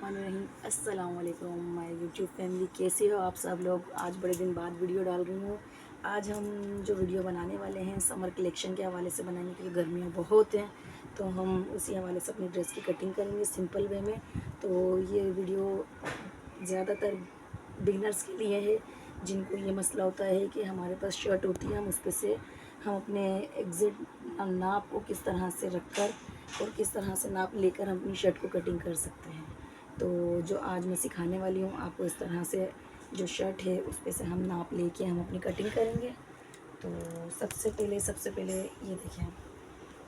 बिस्मिल्लाहिर्रहमानिर्रहीम। अस्सलाम वालेकुम माय यूट्यूब फैमिली, कैसे हो आप सब लोग। आज बड़े दिन बाद वीडियो डाल रही हूँ। आज हम जो वीडियो बनाने वाले हैं समर कलेक्शन के हवाले से बनाएंगे, क्योंकि गर्मियाँ बहुत हैं। तो हम उसी हवाले से अपनी ड्रेस की कटिंग करेंगे सिंपल वे में। तो ये वीडियो ज़्यादातर बिगनर्स के लिए है, जिनको ये मसला होता है कि हमारे पास शर्ट होती है, हम उस पर से हम अपने एग्जैक्ट नाप को किस तरह से रखकर और किस तरह से नाप लेकर हम अपनी शर्ट को कटिंग कर सकते हैं। तो जो आज मैं सिखाने वाली हूँ आपको, इस तरह से जो शर्ट है उस पे से हम नाप लेके हम अपनी कटिंग करेंगे। तो सबसे पहले ये देखें,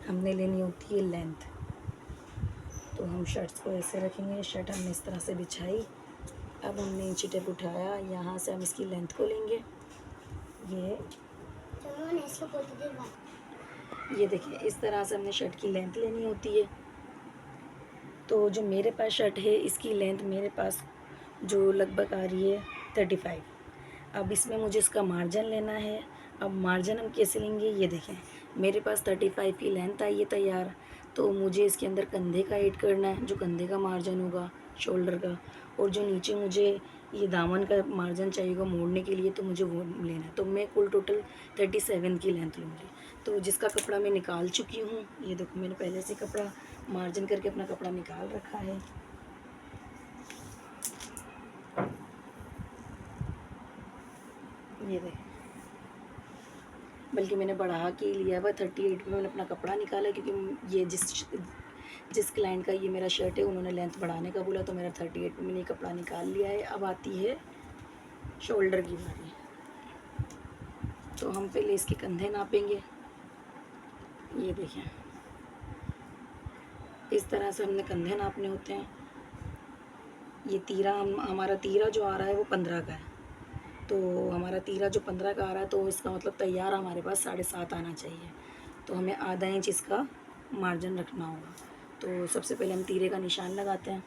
हमने लेनी होती है लेंथ। तो हम शर्ट्स को ऐसे रखेंगे, शर्ट हमने इस तरह से बिछाई। अब हमने इंची टेप उठाया, यहाँ से हम इसकी लेंथ को लेंगे। ये देखिए, इस तरह से हमने शर्ट की लेंथ लेनी होती है। तो जो मेरे पास शर्ट है, इसकी लेंथ मेरे पास जो लगभग आ रही है 35। अब इसमें मुझे इसका मार्जिन लेना है। अब मार्जिन हम कैसे लेंगे, ये देखें, मेरे पास 35 की लेंथ आई है तैयार। तो मुझे इसके अंदर कंधे का ऐड करना है, जो कंधे का मार्जिन होगा शोल्डर का, और जो नीचे मुझे ये दामन का मार्जिन चाहिएगा मोड़ने के लिए, तो मुझे वो लेना है। तो मैं कुल टोटल 37 की लेंथ लूँगी। तो जिसका कपड़ा मैं निकाल चुकी हूँ, ये देखो, मैंने पहले से कपड़ा मार्जिन करके अपना कपड़ा निकाल रखा है। ये देखें, बल्कि मैंने बढ़ा के लिया है, 38 में मैंने अपना कपड़ा निकाला, क्योंकि ये जिस क्लाइंट का ये मेरा शर्ट है, उन्होंने लेंथ बढ़ाने का बोला, तो मेरा 38 में मैंने ये कपड़ा निकाल लिया है। अब आती है शोल्डर की बारी। तो हम पहले इसके कंधे नापेंगे। ये देखें, इस तरह से हमने कंधे नापने होते हैं। ये तीरा हमारा तीरा जो आ रहा है वो 15 का है। तो हमारा तीरा जो 15 का आ रहा है, तो इसका मतलब तैयार हमारे पास 7.5 आना चाहिए। तो हमें आधा इंच इसका मार्जिन रखना होगा। तो सबसे पहले हम तीरे का निशान लगाते हैं।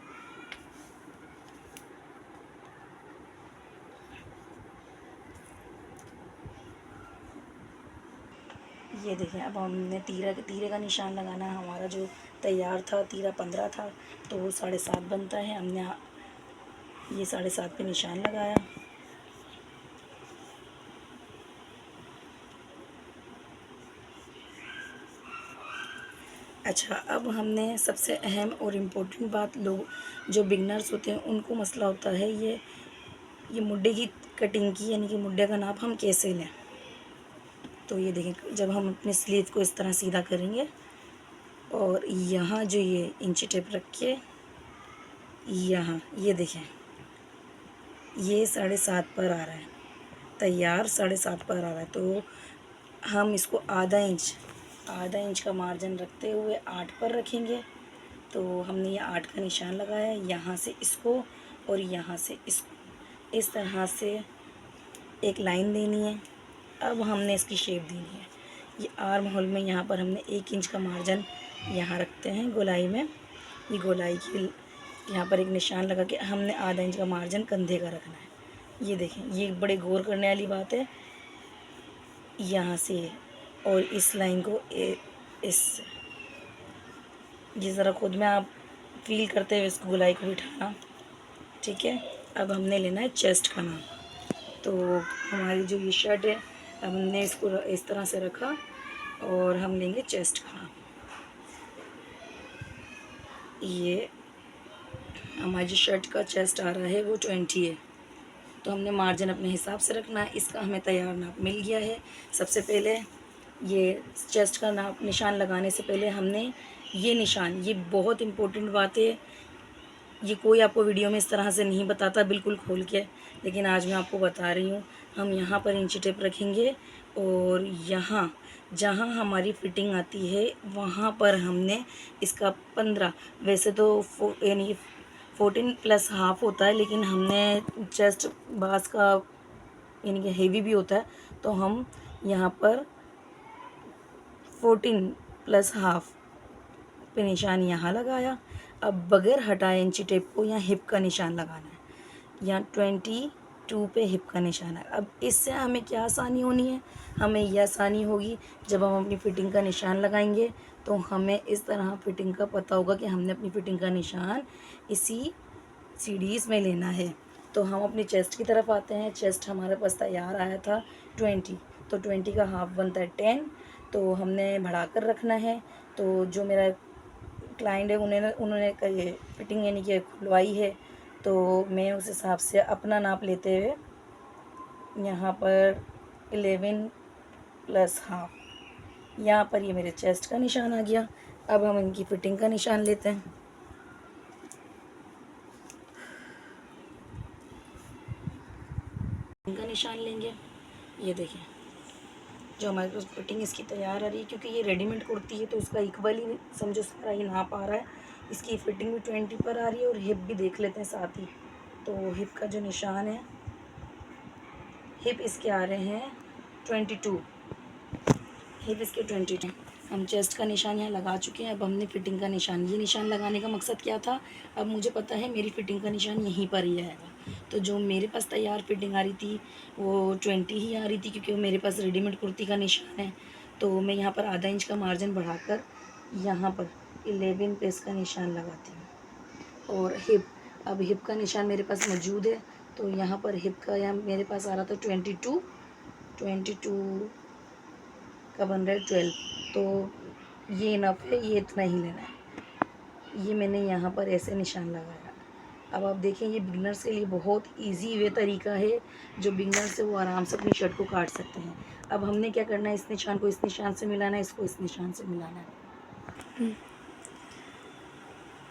ये देखें, अब हमने तीरे का निशान लगाना है। हमारा जो तैयार था तीरा 15 था, तो वो 7.5 बनता है। हमने ये 7.5 पे निशान लगाया। अच्छा, अब हमने सबसे अहम और इम्पोर्टेंट बात, लोग जो बिगनर्स होते हैं उनको मसला होता है ये मुड्डे की कटिंग की, यानी कि मुड्डे का नाप हम कैसे लें। तो ये देखें, जब हम अपने स्लीव को इस तरह सीधा करेंगे और यहाँ जो ये इंची टेप रख के यहाँ, ये देखें, ये 7.5 पर आ रहा है तैयार, 7.5 पर आ रहा है। तो हम इसको आधा इंच का मार्जिन रखते हुए 8 पर रखेंगे। तो हमने ये 8 का निशान लगाया है। यहाँ से इसको और यहाँ से इसको इस तरह से एक लाइन देनी है। अब हमने इसकी शेप देनी है। ये आर्म होल में यहाँ पर हमने 1 इंच का मार्जिन यहाँ रखते हैं गोलाई में। ये गोलाई की यहाँ पर एक निशान लगा के हमने आधा इंच का मार्जिन कंधे का रखना है। ये देखें, ये बड़े गौर करने वाली बात है। यहाँ से और इस लाइन को इस ये ज़रा खुद में आप फील करते हुए इस गोलाई को बिठाना, ठीक है। अब हमने लेना है चेस्ट का नाप। तो हमारी जो ये शर्ट है, अब हमने इसको इस तरह से रखा और हम लेंगे चेस्ट का नाप। ये हमारी जो शर्ट का चेस्ट आ रहा है वो 20 है। तो हमने मार्जिन अपने हिसाब से रखना है। इसका हमें तैयार नाप मिल गया है। सबसे पहले ये चेस्ट का नाप निशान लगाने से पहले हमने ये निशान, ये बहुत इम्पोर्टेंट बात है, ये कोई आपको वीडियो में इस तरह से नहीं बताता बिल्कुल खोल के, लेकिन आज मैं आपको बता रही हूँ। हम यहाँ पर इंची टेप रखेंगे और यहाँ जहाँ हमारी फिटिंग आती है वहाँ पर हमने इसका 15, वैसे तो यानी 14 प्लस हाफ होता है, लेकिन हमने चेस्ट बास का यानी कि हेवी भी होता है, तो हम यहाँ पर 14 प्लस हाफ पे निशान यहाँ लगाया। अब बगैर हटाए इंची टेप को यहाँ हिप का निशान लगाना है। यहाँ 22 पे हिप का निशान है। अब इससे हमें क्या आसानी होनी है, हमें यह आसानी होगी जब हम अपनी फ़िटिंग का निशान लगाएंगे, तो हमें इस तरह फ़िटिंग का पता होगा कि हमने अपनी फ़िटिंग का निशान इसी सीढ़ीज़ में लेना है। तो हम अपनी चेस्ट की तरफ आते हैं। चेस्ट हमारे पास तैयार आया था 20, तो 20 का हाफ बनता है 10, तो हमने बढ़ा कर रखना है। तो जो मेरा क्लाइंट है उन्होंने ये फिटिंग यानी कि खुलवाई है, तो मैं उस हिसाब से अपना नाप लेते हुए यहाँ पर 11 प्लस हाफ, यहाँ पर ये मेरे चेस्ट का निशान आ गया। अब हम इनकी फिटिंग का निशान लेते हैं। इनका निशान लेंगे। ये देखिए जो हमारे पास फिटिंग इसकी तैयार आ रही है, क्योंकि ये रेडीमेड कुर्ती है तो उसका इक्वल ही समझो सारा ही नाप आ रहा है। इसकी फ़िटिंग भी 20 पर आ रही है और हिप भी देख लेते हैं साथ ही। तो हिप का जो निशान है, हिप इसके आ रहे हैं 22, हिप इसके 22। हम चेस्ट का निशान यहाँ लगा चुके हैं। अब हमने फ़िटिंग का निशान, ये निशान लगाने का मकसद क्या था, अब मुझे पता है मेरी फ़िटिंग का निशान यहीं पर ही आएगा। तो जो मेरे पास तैयार फ़िटिंग आ रही थी वो 20 ही आ रही थी, क्योंकि वो मेरे पास रेडीमेड कुर्ती का निशान है। तो मैं यहाँ पर आधा इंच का मार्जिन बढ़ाकर यहाँ पर 11 पे इसका निशान लगाती हूँ। और हिप, अब हिप का निशान मेरे पास मौजूद है, तो यहाँ पर हिप का यहाँ मेरे पास आ रहा था 22 का बन रहा है 12। तो ये इनफ है, ये इतना ही लेना है। ये मैंने यहाँ पर ऐसे निशान लगाया। अब आप देखें ये बिगनर्स के लिए बहुत इजी वे तरीका है, जो बिगनर्स है वो आराम से अपनी शर्ट को काट सकते हैं। अब हमने क्या करना है, इस निशान को इस निशान से मिलाना है, इसको इस निशान से मिलाना है।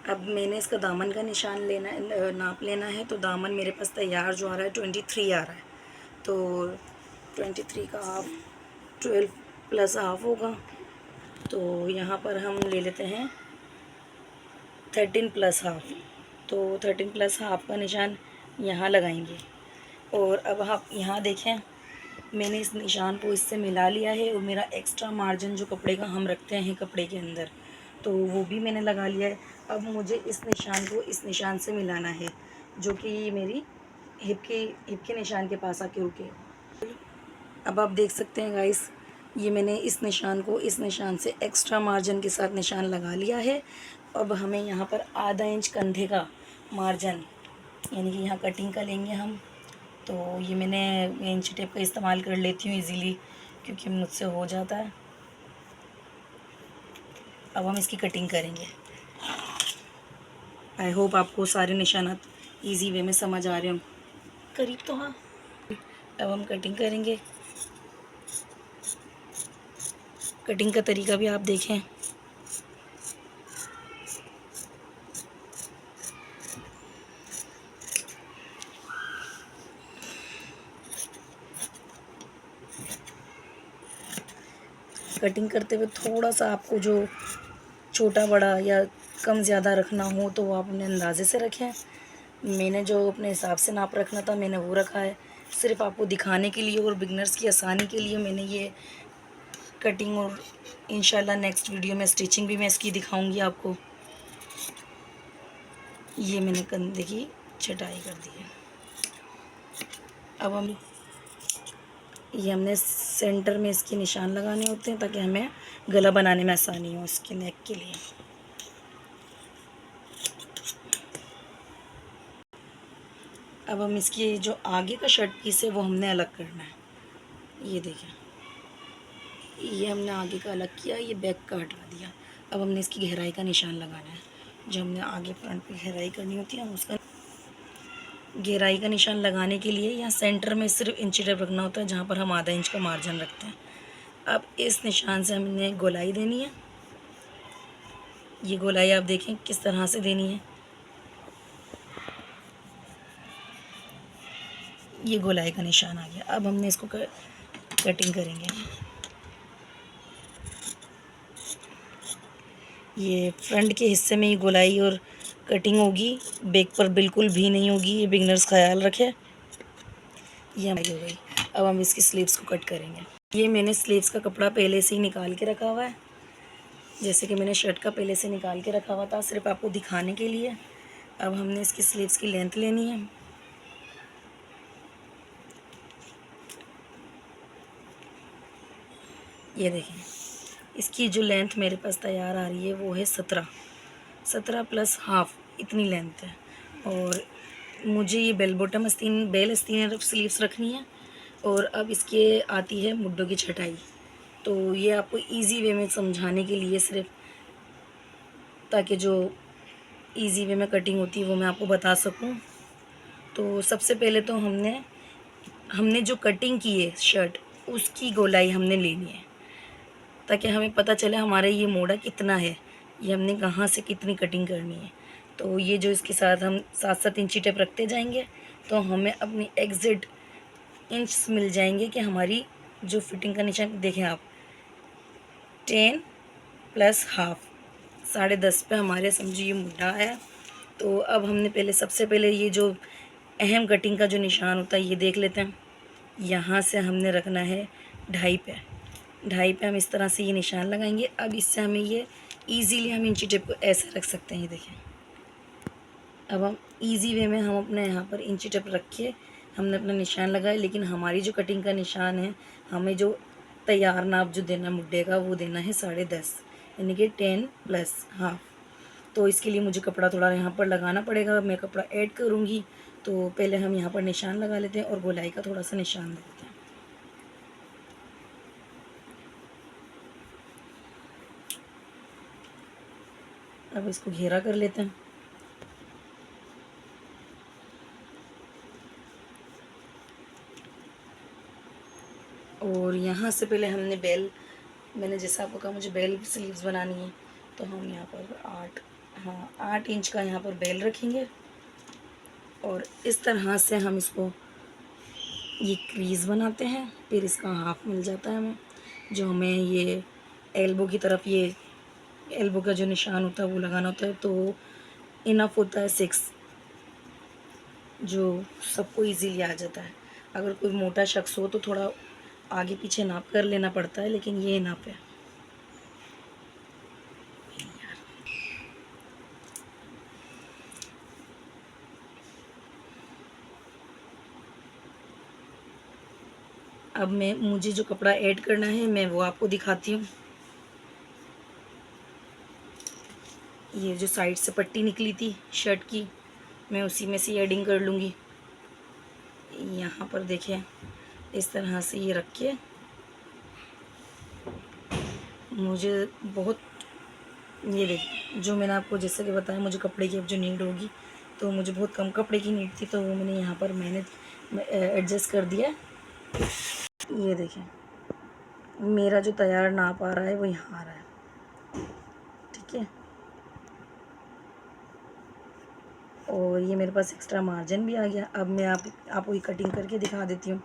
अब मैंने इसका दामन का निशान लेना है, नाप लेना है। तो दामन मेरे पास तैयार जो आ रहा है 23 आ रहा है, तो 23 का हाफ 12 प्लस हाफ होगा। तो यहाँ पर हम ले लेते हैं 13 प्लस हाफ, तो 13 प्लस हाफ का निशान यहाँ लगाएंगे। और अब आप यहाँ देखें, मैंने इस निशान को इससे मिला लिया है, और मेरा एक्स्ट्रा मार्जिन जो कपड़े का हम रखते हैं कपड़े के अंदर, तो वो भी मैंने लगा लिया है। अब मुझे इस निशान को इस निशान से मिलाना है, जो कि मेरी हिप के निशान के पास आके रुके। अब आप देख सकते हैं गाइस, ये मैंने इस निशान को इस निशान से एक्स्ट्रा मार्जिन के साथ निशान लगा लिया है। अब हमें यहाँ पर आधा इंच कंधे का मार्जिन यानी कि यहाँ कटिंग का लेंगे हम। तो ये मैंने इंच टेप का इस्तेमाल कर लेती हूँ इजीली, क्योंकि मुझसे हो जाता है। अब हम इसकी कटिंग करेंगे। आई होप आपको सारे निशानात इजी वे में समझ आ रहे हो, करीब तो हाँ। अब हम कटिंग करेंगे। कटिंग का तरीका भी आप देखें। कटिंग करते हुए थोड़ा सा आपको जो छोटा बड़ा या कम ज़्यादा रखना हो तो वो आप अपने अंदाजे से रखें। मैंने जो अपने हिसाब से नाप रखना था मैंने वो रखा है। सिर्फ आपको दिखाने के लिए और बिगनर्स की आसानी के लिए मैंने ये कटिंग, और इंशाल्लाह नेक्स्ट वीडियो में स्टिचिंग भी मैं इसकी दिखाऊंगी आपको। ये मैंने कंधे की छटाई कर दी है। अब हम ये हमने सेंटर में इसके निशान लगाने होते हैं, ताकि हमें गला बनाने में आसानी हो इसके नेक के लिए। अब हम इसकी जो आगे का शर्ट पीस है वो हमने अलग करना है। ये देखें, ये हमने आगे का अलग किया, ये बैक का हटा दिया। अब हमने इसकी गहराई का निशान लगाना है। जो हमने आगे फ्रंट पे गहराई करनी होती है, हम उसका गहराई का निशान लगाने के लिए यहाँ सेंटर में सिर्फ इंची टेप रखना होता है, जहाँ पर हम आधा इंच का मार्जिन रखते हैं। अब इस निशान से हमने गोलाई देनी है। ये गोलाई आप देखें किस तरह से देनी है। ये गोलाई का निशान आ गया। अब हमने इसको कटिंग करेंगे। ये फ्रंट के हिस्से में ही गोलाई और कटिंग होगी, बैक पर बिल्कुल भी नहीं होगी, ये बिगनर्स ख्याल रखें। ये हमारी हो गई। अब हम इसकी स्लीव्स को कट करेंगे। ये मैंने स्लीव्स का कपड़ा पहले से ही निकाल के रखा हुआ है, जैसे कि मैंने शर्ट का पहले से निकाल के रखा हुआ था, सिर्फ आपको दिखाने के लिए। अब हमने इसकी स्लीव्स की लेंथ लेनी है। ये देखें, इसकी जो लेंथ मेरे पास तैयार आ रही है वो है 17 प्लस हाफ, इतनी लेंथ है। और मुझे ये बेल बॉटम आस्तीन बेल आस्तीन स्लीव्स रखनी है। और अब इसके आती है मुड्ढों की छटाई। तो ये आपको इजी वे में समझाने के लिए सिर्फ, ताकि जो इजी वे में कटिंग होती है वो मैं आपको बता सकूं। तो सबसे पहले तो हमने हमने जो कटिंग की है शर्ट, उसकी गोलाई हमने लेनी है, ताकि हमें पता चले हमारा ये मोड़ा कितना है, ये हमने कहाँ से कितनी कटिंग करनी है। तो ये जो इसके साथ हम 7-7 इंची टेप रखते जाएंगे, तो हमें अपनी एग्जैक्ट इंच मिल जाएंगे कि हमारी जो फिटिंग का निशान देखें आप, 10 प्लस हाफ, 10.5 पे हमारे समझिए ये मुड्ढा है। तो अब हमने पहले सबसे पहले ये जो अहम कटिंग का जो निशान होता है ये देख लेते हैं। यहाँ से हमने रखना है 2.5 पे, 2.5 पे हम इस तरह से ये निशान लगाएंगे। अब इससे हमें ये इजीली हम इंची टेप को ऐसे रख सकते हैं, ये देखें। अब हम इजी वे में हम अपने यहाँ पर इंची टेप रख के हमने अपना निशान लगाया, लेकिन हमारी जो कटिंग का निशान है, हमें जो तैयार नाप जो देना मुड्ढे का वो देना है 10.5, यानी कि 10 प्लस हाफ। तो इसके लिए मुझे कपड़ा थोड़ा यहाँ पर लगाना पड़ेगा, मैं कपड़ा ऐड करूँगी। तो पहले हम यहाँ पर निशान लगा लेते हैं और गोलाई का थोड़ा सा निशान देते हैं। अब इसको घेरा कर लेते हैं। और यहाँ से पहले हमने बेल, मैंने जैसा आपको कहा मुझे बेल स्लीव्स बनानी है, तो हम यहाँ पर 8 इंच का यहाँ पर बेल रखेंगे। और इस तरह से हम इसको ये क्रीज़ बनाते हैं, फिर इसका हाफ मिल जाता है हमें, जो हमें ये एल्बो की तरफ, ये एल्बो का जो निशान होता है वो लगाना होता है। तो इनफ होता है 6, जो सबको इजीली आ जाता है। अगर कोई मोटा शख्स हो तो थोड़ा आगे पीछे नाप कर लेना पड़ता है, लेकिन ये नाप है। अब मुझे जो कपड़ा ऐड करना है मैं वो आपको दिखाती हूँ। ये जो साइड से पट्टी निकली थी शर्ट की, मैं उसी में से एडिंग कर लूँगी। यहाँ पर देखें, इस तरह से ये रख के मुझे बहुत, ये देखिए जो मैंने आपको जैसे कि बताया, मुझे कपड़े की अब जो नीड होगी, तो मुझे बहुत कम कपड़े की नीड थी, तो वो मैंने यहाँ पर एडजस्ट कर दिया। ये देखें, मेरा जो तैयार नाप आ रहा है वो यहाँ आ रहा है, ठीक है। और ये मेरे पास एक्स्ट्रा मार्जिन भी आ गया। अब मैं आपको ये कटिंग करके दिखा देती हूँ।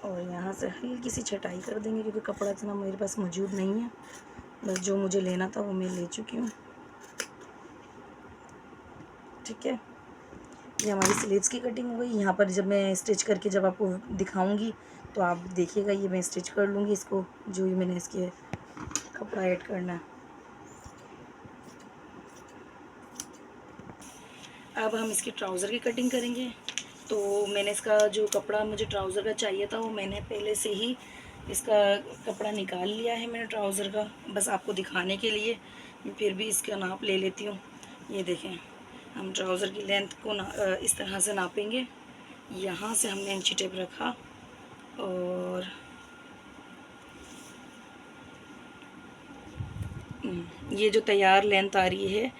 और यहाँ से हल्की सी छटाई कर देंगे, क्योंकि कपड़ा इतना मेरे पास मौजूद नहीं है। बस जो मुझे लेना था वो मैं ले चुकी हूँ, ठीक है। ये हमारी स्लीव्स की कटिंग हो गई। यहाँ पर जब मैं स्टिच करके जब आपको दिखाऊंगी तो आप देखिएगा, ये मैं स्टिच कर लूँगी इसको, जो ये मैंने इसके कपड़ा ऐड करना है। अब हम इसकी ट्राउज़र की कटिंग करेंगे। तो मैंने इसका जो कपड़ा मुझे ट्राउज़र का चाहिए था वो मैंने पहले से ही इसका कपड़ा निकाल लिया है मैंने ट्राउज़र का, बस आपको दिखाने के लिए मैं फिर भी इसका नाप ले लेती हूँ। ये देखें, हम ट्राउज़र की लेंथ को इस तरह से नापेंगे। यहाँ से हमने इंची टेप रखा और ये जो तैयार लेंथ आ रही है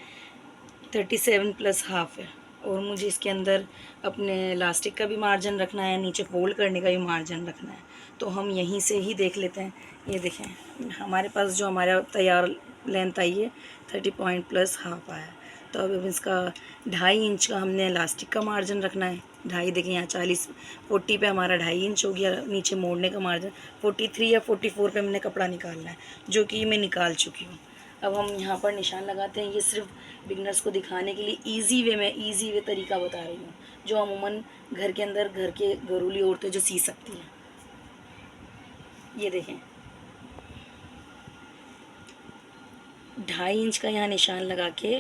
37 प्लस हाफ है। और मुझे इसके अंदर अपने इलास्टिक का भी मार्जिन रखना है, नीचे फोल्ड करने का भी मार्जिन रखना है। तो हम यहीं से ही देख लेते हैं। ये देखें, हमारे पास जो हमारा तैयार लेंथ आई है 30 पॉइंट प्लस हाफ आया है। तो अब इसका 2.5 इंच का हमने इलास्टिक का मार्जिन रखना है। 2.5 देखें, यहाँ 40 पे हमारा 2.5 इंच हो गया। नीचे मोड़ने का मार्जिन 43 या 44 पे हमने कपड़ा निकालना है, जो कि मैं निकाल चुकी हूँ। अब हम यहाँ पर निशान लगाते हैं। ये सिर्फ बिगनर्स को दिखाने के लिए इजी वे तरीका बता रही हूँ, जो अमूमन घर के अंदर घर के घरेलू औरतें जो सी सकती हैं। ये देखें, 2.5 इंच का यहाँ निशान लगा के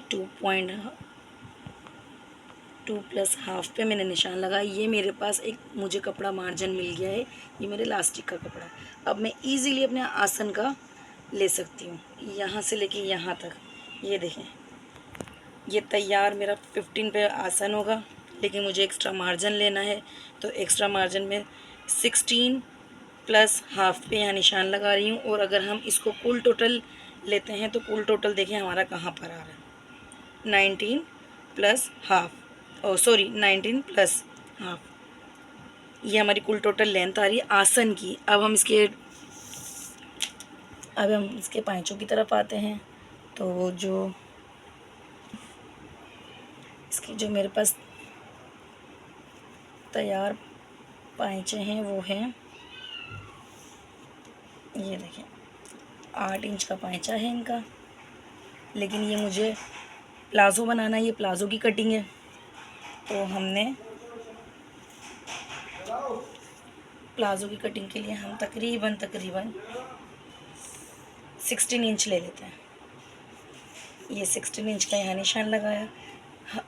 2 प्लस हाफ पे मैंने निशान लगाया। ये मेरे पास एक मुझे कपड़ा मार्जिन मिल गया है, ये मेरे लास्टिक का कपड़ा है। अब मैं इजीली अपने आसन का ले सकती हूँ, यहाँ से लेके यहाँ तक। ये देखें, ये तैयार मेरा 15 पे आसन होगा, लेकिन मुझे एक्स्ट्रा मार्जिन लेना है, तो एक्स्ट्रा मार्जिन में 16 प्लस हाफ पे यहाँ निशान लगा रही हूँ। और अगर हम इसको कुल टोटल लेते हैं तो कुल टोटल देखें हमारा कहाँ पर आ रहा है, 19 प्लस हाफ, ओ सॉरी 19 प्लस हाफ, ये हमारी कुल टोटल लेंथ आ रही है आसन की। अब हम इसके पाँचों की तरफ आते हैं। तो जो इसकी जो मेरे पास तैयार पाँचे हैं वो हैं, ये देखें 8 इंच का पाँचा है इनका। लेकिन ये मुझे प्लाज़ो बनाना है, ये प्लाज़ो की कटिंग है, तो हमने प्लाज़ो की कटिंग के लिए हम तकरीबन 16 इंच ले लेते हैं। ये 16 इंच का यहाँ निशान लगाया,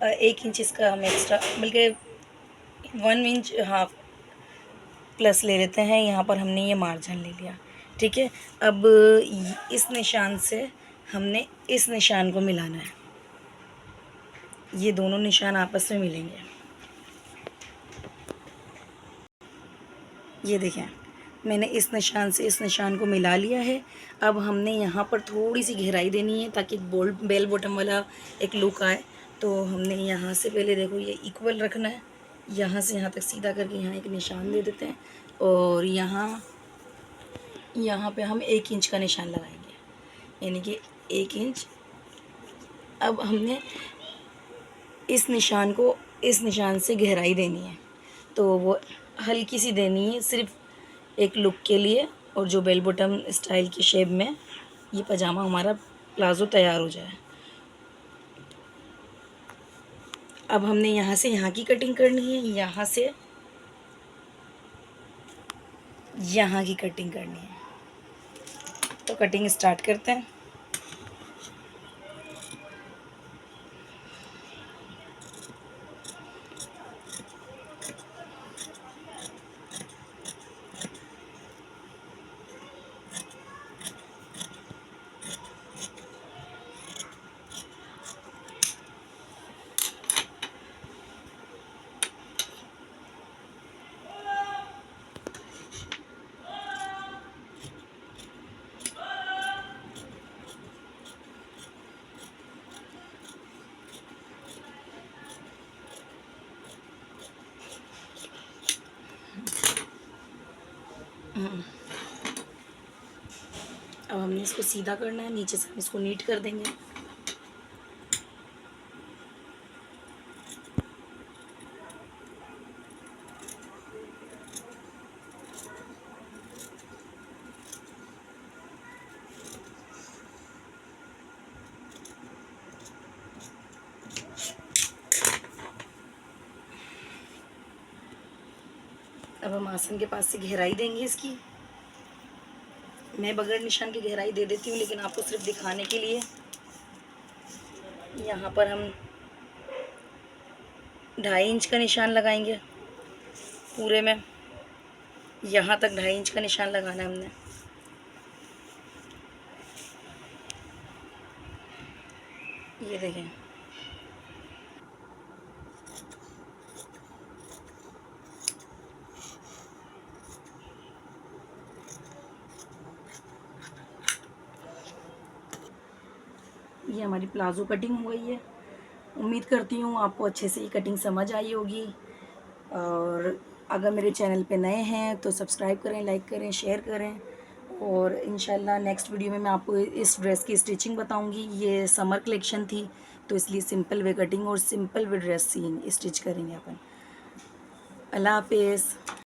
1 इंच इसका हम एक्स्ट्रा, बल्कि 1 इंच हाफ प्लस ले लेते हैं। यहाँ पर हमने ये मार्जिन ले लिया, ठीक है। अब इस निशान से हमने इस निशान को मिलाना है, ये दोनों निशान आपस में मिलेंगे। ये देखें, मैंने इस निशान से इस निशान को मिला लिया है। अब हमने यहाँ पर थोड़ी सी गहराई देनी है ताकि बेल बॉटम वाला एक लुक आए। तो हमने यहाँ से पहले देखो ये इक्वल रखना है, यहाँ से यहाँ तक सीधा करके यहाँ एक निशान दे देते हैं, और यहाँ पे हम 1 इंच का निशान लगाएंगे, यानी कि 1 इंच। अब हमने इस निशान को इस निशान से गहराई देनी है, तो वो हल्की सी देनी है सिर्फ एक लुक के लिए, और जो बेल बॉटम स्टाइल की शेप में ये पजामा हमारा प्लाज़ो तैयार हो जाए। अब हमने यहाँ से यहाँ की कटिंग करनी है, यहाँ से यहाँ की कटिंग करनी है। तो कटिंग स्टार्ट करते हैं। अब हमने इसको सीधा करना है, नीचे से हम इसको नीट कर देंगे। अब हम आसन के पास से गहराई देंगे इसकी। मैं बगैर निशान की गहराई दे देती हूँ, लेकिन आपको सिर्फ दिखाने के लिए। यहाँ पर हम 2.5 इंच का निशान लगाएंगे पूरे में, यहाँ तक 2.5 इंच का निशान लगाना है हमने। ये देखें, ये हमारी प्लाज़ो कटिंग हो गई है। उम्मीद करती हूँ आपको अच्छे से ये कटिंग समझ आई होगी। और अगर मेरे चैनल पे नए हैं तो सब्सक्राइब करें, लाइक करें, शेयर करें। और इंशाल्लाह नेक्स्ट वीडियो में मैं आपको इस ड्रेस की स्टिचिंग बताऊंगी। ये समर कलेक्शन थी, तो इसलिए सिंपल वे कटिंग और सिंपल वे ड्रेस स्टिच करेंगे अपन। अल्लाह हाफिज़।